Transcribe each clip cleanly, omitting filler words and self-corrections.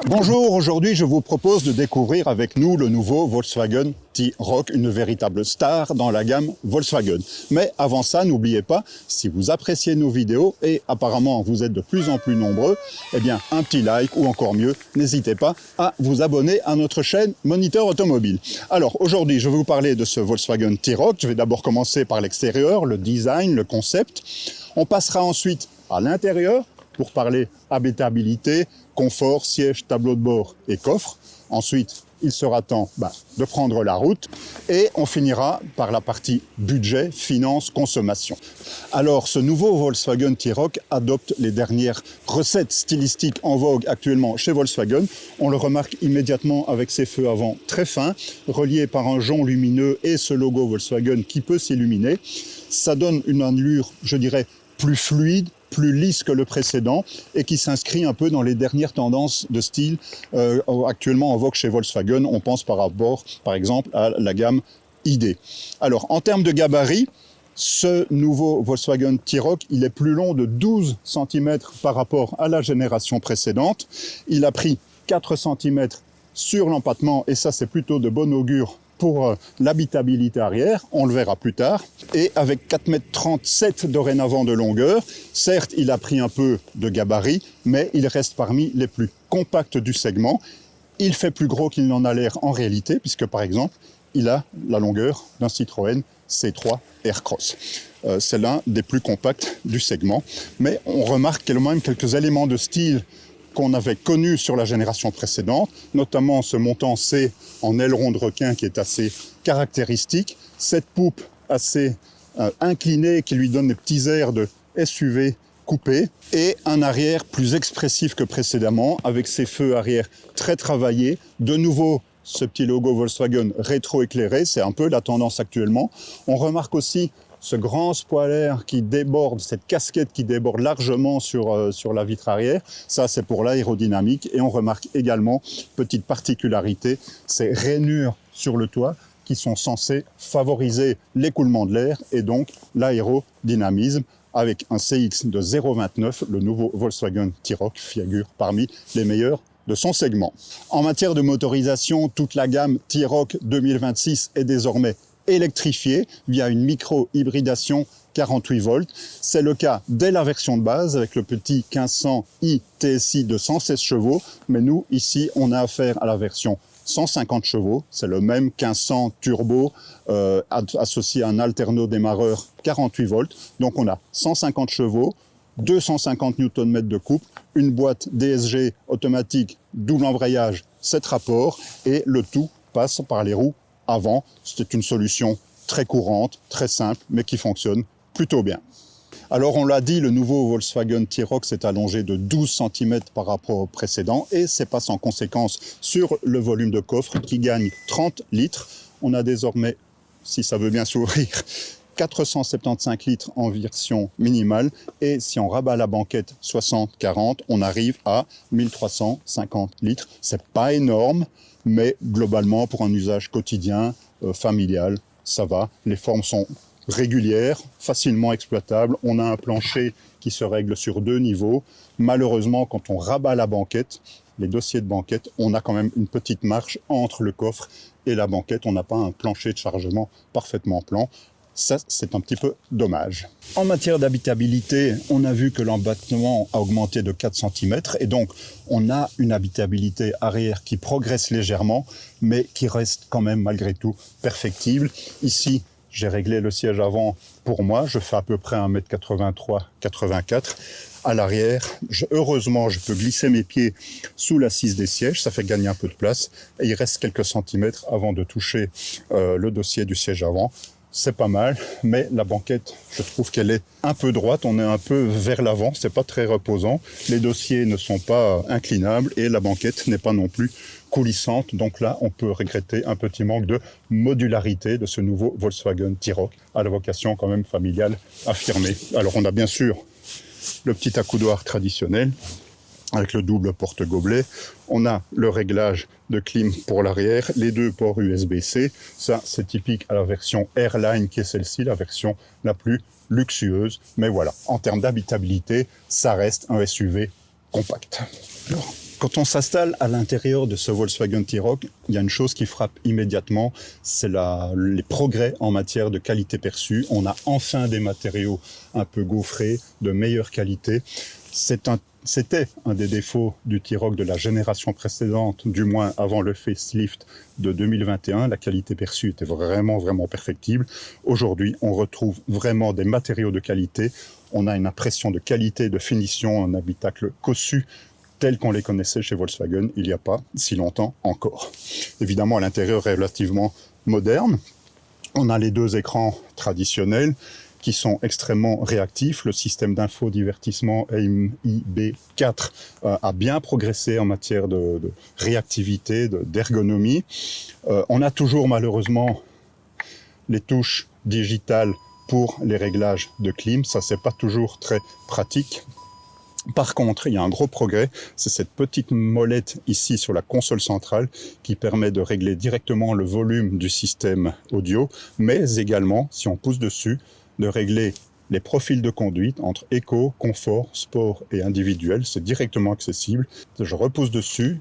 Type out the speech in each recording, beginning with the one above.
Bonjour, aujourd'hui je vous propose de découvrir avec nous le nouveau Volkswagen T-Roc, une véritable star dans la gamme Volkswagen. Mais avant ça, n'oubliez pas, si vous appréciez nos vidéos, et apparemment vous êtes de plus en plus nombreux, eh bien un petit like ou encore mieux, n'hésitez pas à vous abonner à notre chaîne Moniteur Automobile. Alors aujourd'hui je vais vous parler de ce Volkswagen T-Roc. Je vais d'abord commencer par l'extérieur, le design, le concept. On passera ensuite à l'intérieur pour parler habitabilité, confort, siège, tableau de bord et coffre. Ensuite, il sera temps de prendre la route et on finira par la partie budget, finance, consommation. Alors, ce nouveau Volkswagen T-Roc adopte les dernières recettes stylistiques en vogue actuellement chez Volkswagen. On le remarque immédiatement avec ses feux avant très fins, reliés par un jonc lumineux et ce logo Volkswagen qui peut s'illuminer. Ça donne une allure, je dirais, plus fluide, plus lisse que le précédent et qui s'inscrit un peu dans les dernières tendances de style actuellement en vogue chez Volkswagen. On pense par exemple à la gamme ID. Alors en termes de gabarit, ce nouveau Volkswagen T-Roc, il est plus long de 12 cm par rapport à la génération précédente. Il a pris 4 cm sur l'empattement et ça c'est plutôt de bon augure pour l'habitabilité arrière, on le verra plus tard, et avec 4,37 m dorénavant de longueur. Certes, il a pris un peu de gabarit, mais il reste parmi les plus compacts du segment. Il fait plus gros qu'il n'en a l'air en réalité, puisque par exemple, il a la longueur d'un Citroën C3 Aircross. C'est l'un des plus compacts du segment, mais on remarque quand même quelques éléments de style qu'on avait connu sur la génération précédente, notamment ce montant C en aileron de requin qui est assez caractéristique, cette poupe assez inclinée qui lui donne des petits airs de SUV coupé et un arrière plus expressif que précédemment avec ses feux arrière très travaillés. De nouveau, ce petit logo Volkswagen rétro-éclairé, c'est un peu la tendance actuellement. On remarque aussi ce grand spoiler qui déborde, cette casquette qui déborde largement sur la vitre arrière, ça c'est pour l'aérodynamique. Et on remarque également, petite particularité, ces rainures sur le toit qui sont censées favoriser l'écoulement de l'air et donc l'aérodynamisme. Avec un CX de 0,29, le nouveau Volkswagen T-Roc figure parmi les meilleurs de son segment. En matière de motorisation, toute la gamme T-Roc 2026 est désormais électrifié via une micro-hybridation 48 volts. C'est le cas dès la version de base avec le petit 1500i TSI de 116 chevaux. Mais nous, ici, on a affaire à la version 150 chevaux. C'est le même 1500 turbo associé à un alterno démarreur 48 volts. Donc on a 150 chevaux, 250 Nm de couple, une boîte DSG automatique, double embrayage, 7 rapports et le tout passe par les roues avant. C'était une solution très courante, très simple, mais qui fonctionne plutôt bien. Alors on l'a dit, le nouveau Volkswagen T-Roc s'est allongé de 12 cm par rapport au précédent et c'est pas sans conséquence sur le volume de coffre qui gagne 30 litres. On a désormais, si ça veut bien s'ouvrir, 475 litres en version minimale et si on rabat la banquette 60-40, on arrive à 1350 litres. C'est pas énorme, mais globalement pour un usage quotidien, familial, ça va. Les formes sont régulières, facilement exploitables. On a un plancher qui se règle sur 2 niveaux. Malheureusement, quand on rabat la banquette, les dossiers de banquette, on a quand même une petite marge entre le coffre et la banquette. On n'a pas un plancher de chargement parfaitement plan. Ça, c'est un petit peu dommage. En matière d'habitabilité, on a vu que l'empattement a augmenté de 4 cm et donc on a une habitabilité arrière qui progresse légèrement, mais qui reste quand même malgré tout perfectible. Ici, j'ai réglé le siège avant pour moi, je fais à peu près 1,83 m. À l'arrière, heureusement, je peux glisser mes pieds sous l'assise des sièges, ça fait gagner un peu de place. Et il reste quelques centimètres avant de toucher le dossier du siège avant. C'est pas mal, mais la banquette, je trouve qu'elle est un peu droite, on est un peu vers l'avant, c'est pas très reposant. Les dossiers ne sont pas inclinables et la banquette n'est pas non plus coulissante. Donc là, on peut regretter un petit manque de modularité de ce nouveau Volkswagen T-Roc à la vocation quand même familiale affirmée. Alors on a bien sûr le petit accoudoir traditionnel avec le double porte-gobelet. On a le réglage de clim pour l'arrière, les 2 ports USB-C. Ça, c'est typique à la version Airline qui est celle-ci, la version la plus luxueuse. Mais voilà, en termes d'habitabilité, ça reste un SUV compact. Alors, Quand on s'installe à l'intérieur de ce Volkswagen T-Roc, il y a une chose qui frappe immédiatement, c'est les progrès en matière de qualité perçue. On a enfin des matériaux un peu gaufrés, de meilleure qualité. C'était un des défauts du T-Roc de la génération précédente, du moins avant le facelift de 2021. La qualité perçue était vraiment, vraiment perfectible. Aujourd'hui, on retrouve vraiment des matériaux de qualité. On a une impression de qualité, de finition, un habitacle cossu, tels qu'on les connaissait chez Volkswagen il n'y a pas si longtemps encore. Évidemment, à l'intérieur est relativement moderne. On a les deux écrans traditionnels qui sont extrêmement réactifs. Le système d'infodivertissement AIM-IB4 a bien progressé en matière de réactivité, d'ergonomie. On a toujours malheureusement les touches digitales pour les réglages de clim. Ça, c'est pas toujours très pratique. Par contre, il y a un gros progrès, c'est cette petite molette ici sur la console centrale qui permet de régler directement le volume du système audio, mais également, si on pousse dessus, de régler les profils de conduite entre éco, confort, sport et individuel. C'est directement accessible. Je repousse dessus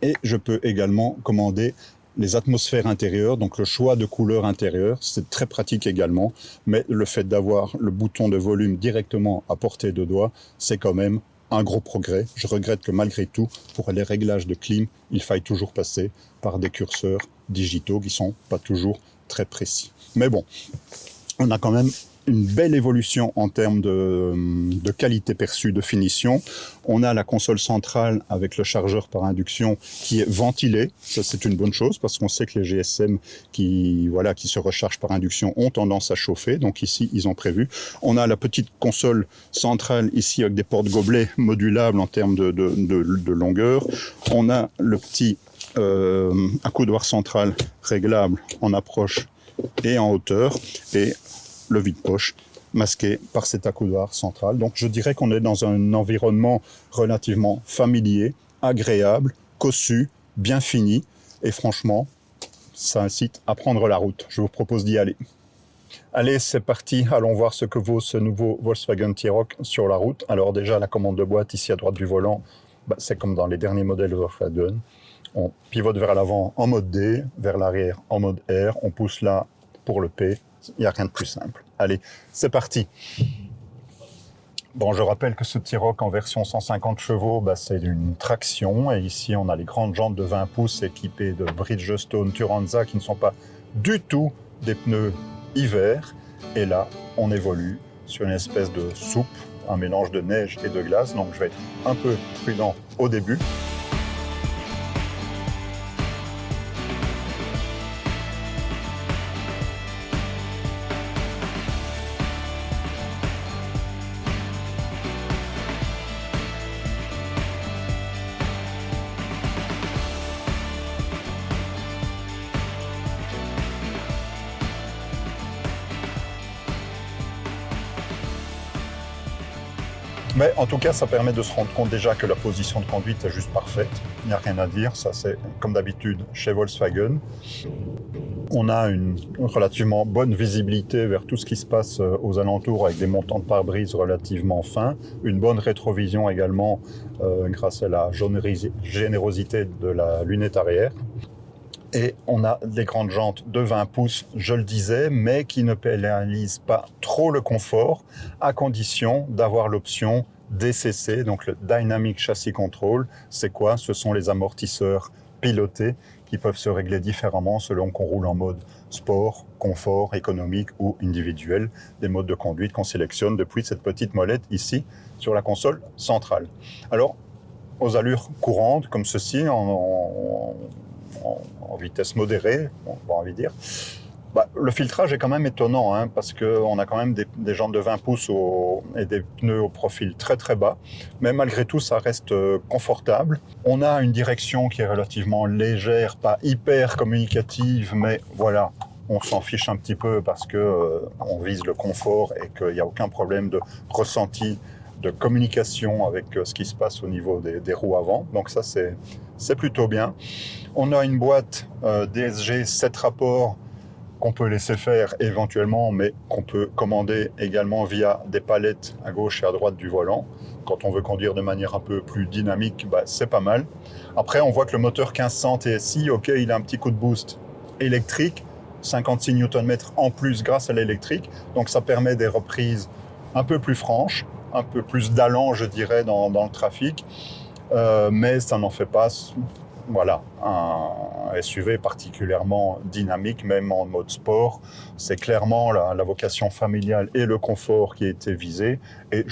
et je peux également commander les atmosphères intérieures, donc le choix de couleur intérieure, c'est très pratique également, mais le fait d'avoir le bouton de volume directement à portée de doigt, c'est quand même un gros progrès. Je regrette que malgré tout, pour les réglages de clim, il faille toujours passer par des curseurs digitaux qui sont pas toujours très précis. Mais bon, on a quand même une belle évolution en termes de qualité perçue, de finition. On a la console centrale avec le chargeur par induction qui est ventilé. Ça, c'est une bonne chose parce qu'on sait que les GSM qui se rechargent par induction ont tendance à chauffer. Donc ici, ils ont prévu. On a la petite console centrale ici avec des portes gobelets modulables en termes de longueur. On a le petit accoudoir central réglable en approche et en hauteur. Et le vide-poche masqué par cet accoudoir central. Donc je dirais qu'on est dans un environnement relativement familier, agréable, cossu, bien fini et franchement, ça incite à prendre la route. Je vous propose d'y aller. Allez, c'est parti, allons voir ce que vaut ce nouveau Volkswagen T-Roc sur la route. Alors déjà, la commande de boîte ici à droite du volant, c'est comme dans les derniers modèles Volkswagen. On pivote vers l'avant en mode D, vers l'arrière en mode R, on pousse là pour le P. Il n'y a rien de plus simple. Allez, c'est parti. Bon, je rappelle que ce T-Roc en version 150 chevaux, c'est une traction. Et ici, on a les grandes jantes de 20 pouces équipées de Bridgestone Turanza qui ne sont pas du tout des pneus hiver. Et là, on évolue sur une espèce de soupe, un mélange de neige et de glace. Donc, je vais être un peu prudent au début. Mais en tout cas, ça permet de se rendre compte déjà que la position de conduite est juste parfaite. Il n'y a rien à dire, ça c'est comme d'habitude chez Volkswagen. On a une relativement bonne visibilité vers tout ce qui se passe aux alentours avec des montants de pare-brise relativement fins. Une bonne rétrovision également grâce à la générosité de la lunette arrière. Et on a des grandes jantes de 20 pouces, je le disais, mais qui ne pénalisent pas trop le confort, à condition d'avoir l'option DCC, donc le Dynamic Chassis Control. C'est quoi? Ce sont les amortisseurs pilotés qui peuvent se régler différemment selon qu'on roule en mode sport, confort, économique ou individuel. Des modes de conduite qu'on sélectionne depuis cette petite molette ici sur la console centrale. Alors, aux allures courantes comme ceci, en vitesse modérée, on va envie dire. Le filtrage est quand même étonnant, parce qu'on a quand même des jantes de 20 pouces et des pneus au profil très très bas, mais malgré tout ça reste confortable. On a une direction qui est relativement légère, pas hyper communicative, mais voilà, on s'en fiche un petit peu parce qu'on vise le confort et qu'il n'y a aucun problème de ressenti de communication avec ce qui se passe au niveau des roues avant, donc ça c'est plutôt bien. On a une boîte DSG 7 rapports qu'on peut laisser faire éventuellement, mais qu'on peut commander également via des palettes à gauche et à droite du volant. Quand on veut conduire de manière un peu plus dynamique, bah, c'est pas mal. Après, on voit que le moteur 1500 TSI, ok, il a un petit coup de boost électrique, 56 Nm en plus grâce à l'électrique, donc ça permet des reprises un peu plus franches, un peu plus d'allant, je dirais, dans le trafic, mais ça n'en fait pas, voilà, un SUV particulièrement dynamique, même en mode sport. C'est clairement la vocation familiale et le confort qui a été visé, et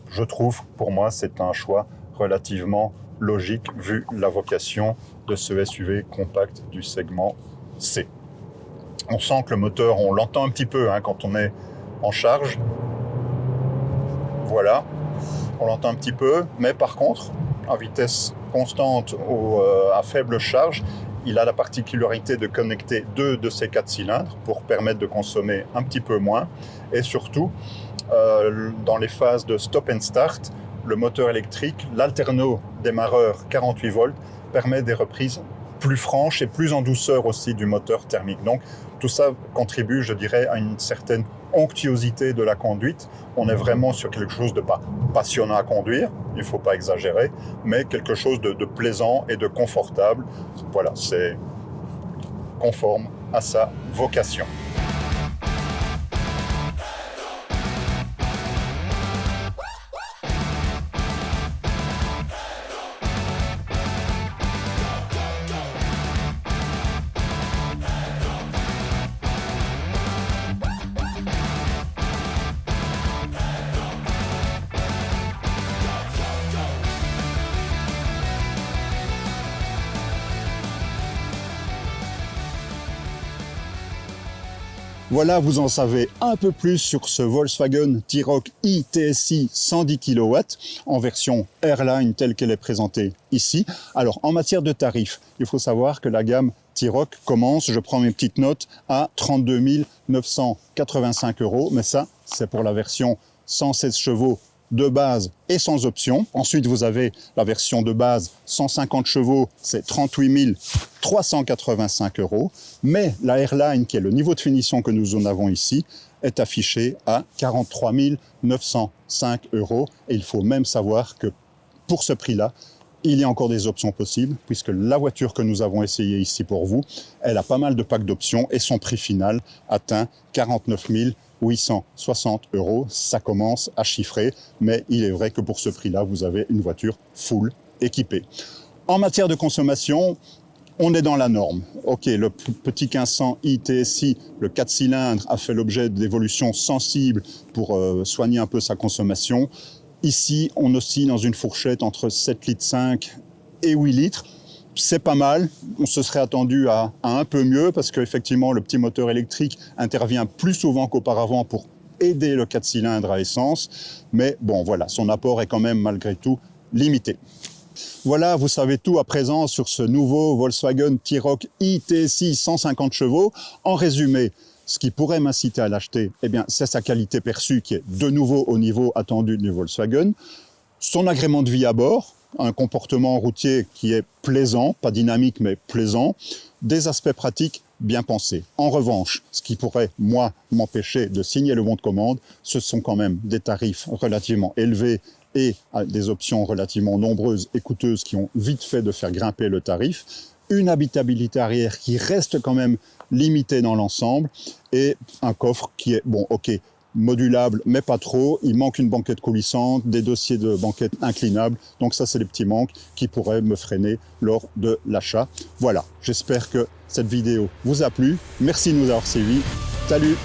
je trouve, pour moi, c'est un choix relativement logique vu la vocation de ce SUV compact du segment C. On sent que le moteur, on l'entend un petit peu quand on est en charge. Voilà, on l'entend un petit peu, mais par contre, à vitesse constante ou à faible charge, il a la particularité de connecter 2 de ses 4 cylindres pour permettre de consommer un petit peu moins. Et surtout, dans les phases de stop and start, le moteur électrique, l'alterno démarreur 48 volts, permet des reprises plus franches et plus en douceur aussi du moteur thermique. Donc tout ça contribue, je dirais, à une certaine onctuosité de la conduite. On est vraiment sur quelque chose de pas passionnant à conduire, il ne faut pas exagérer, mais quelque chose de plaisant et de confortable. Voilà, c'est conforme à sa vocation. Voilà, vous en savez un peu plus sur ce Volkswagen T-Roc i-TSI 110 kW en version Airline telle qu'elle est présentée ici. Alors, en matière de tarifs, il faut savoir que la gamme T-Roc commence, je prends mes petites notes, à 32 985 €, mais ça, c'est pour la version 116 chevaux de base et sans option. Ensuite, vous avez la version de base 150 chevaux, c'est 38 385 €. Mais la Airline, qui est le niveau de finition que nous en avons ici, est affichée à 43 905 €. Et il faut même savoir que pour ce prix-là, il y a encore des options possibles, puisque la voiture que nous avons essayée ici pour vous, elle a pas mal de packs d'options et son prix final atteint 49 860 €. Ça commence à chiffrer, mais il est vrai que pour ce prix-là, vous avez une voiture full équipée. En matière de consommation, on est dans la norme. Ok, le petit 1500 i-TSI, le 4 cylindres, a fait l'objet d'évolutions sensibles pour soigner un peu sa consommation. Ici, on oscille dans une fourchette entre 7,5 litres et 8 litres. C'est pas mal, on se serait attendu à un peu mieux parce qu'effectivement le petit moteur électrique intervient plus souvent qu'auparavant pour aider le 4 cylindres à essence, mais bon voilà, son apport est quand même malgré tout limité. Voilà, vous savez tout à présent sur ce nouveau Volkswagen T-Roc i-TSI 150 chevaux. En résumé, ce qui pourrait m'inciter à l'acheter, eh bien, c'est sa qualité perçue qui est de nouveau au niveau attendu du Volkswagen, son agrément de vie à bord, un comportement routier qui est plaisant, pas dynamique mais plaisant, des aspects pratiques bien pensés. En revanche, ce qui pourrait, moi, m'empêcher de signer le bon de commande, ce sont quand même des tarifs relativement élevés et des options relativement nombreuses et coûteuses qui ont vite fait de faire grimper le tarif, une habitabilité arrière qui reste quand même limitée dans l'ensemble et un coffre qui est, bon, ok, modulable, mais pas trop. Il manque une banquette coulissante, des dossiers de banquette inclinables. Donc ça, c'est les petits manques qui pourraient me freiner lors de l'achat. Voilà, j'espère que cette vidéo vous a plu. Merci de nous avoir suivis. Salut!